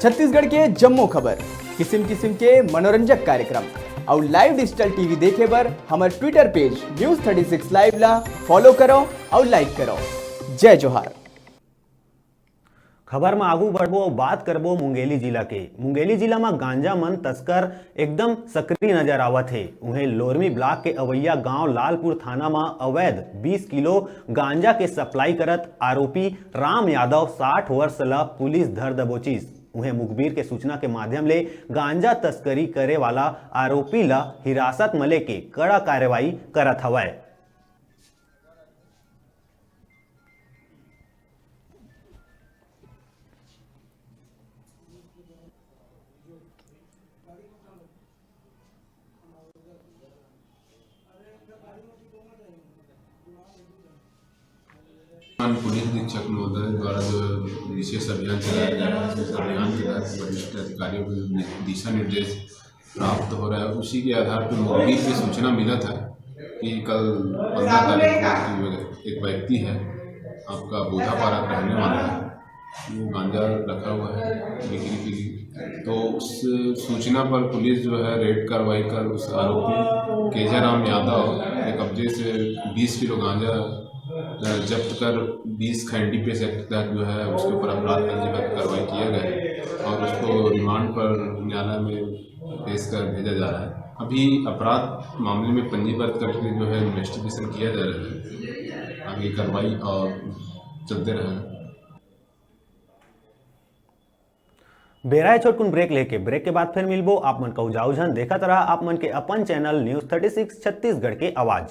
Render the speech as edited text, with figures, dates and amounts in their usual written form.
छत्तीसगढ़ के जम्मो खबर, किस्म किस्म के मनोरंजक कार्यक्रम और लाइव डिजिटल टीवी देखे बर हमारे ट्विटर पेज News36 लाइव ला फॉलो करो और लाइक करो। जय जोहार। खबर में आगू बढ़बो और बात करबो मुंगेली जिला के। मुंगेली जिला में गांजा मन तस्कर एकदम सक्रिय नजर आवत है। उन्हें लोरमी ब्लॉक के अवैया गांव लालपुर थाना में अवैध 20 किलो गांजा के सप्लाई करत आरोपी राम यादव 60 वर्ष ला पुलिस धर दबोचिस। उन्हें मुखबिर के सूचना के माध्यम ले गांजा तस्करी करे वाला आरोपी ला हिरासत में लेके कड़ा कार्रवाई करत हवय। पुलिस अधीक्षक महोदय द्वारा जो विशेष अभियान चलाया जा रहा है, इस अभियान के तहत वरिष्ठ अधिकारियों को दिशा निर्देश प्राप्त हो रहा है। उसी के आधार पर मुखबिर की सूचना मिला था कि कल 15 तारीख को एक व्यक्ति है, आपका बूढ़ापारा का रहने वाला है, वो गांजा रखा हुआ है बिक्री के लिए। तो उस सूचना पर पुलिस जो है रेड कार्रवाई कर उस आरोपी केजाराम यादव के कब्जे से 20 किलो गांजा जब्त कर 20 खंडी पेश एक्ट तहत जो है उसके ऊपर अपराध पंजीबद्ध कार्रवाई किया गया है और उसको रिमांड पर न्यायालय में पेश कर भेजा जा रहा है। अभी अपराध मामले में पंजीबद्ध करके जो है इन्वेस्टिगेशन किया जा रहा है, आगे कार्रवाई और चलते रहेगा। बेराए छोटकुन ब्रेक लेके ब्रेक के बाद फिर मिलबो। आप मन का उजाऊ झन देखत रहा आप मन के अपन चैनल News36 छत्तीसगढ़ के आवाज।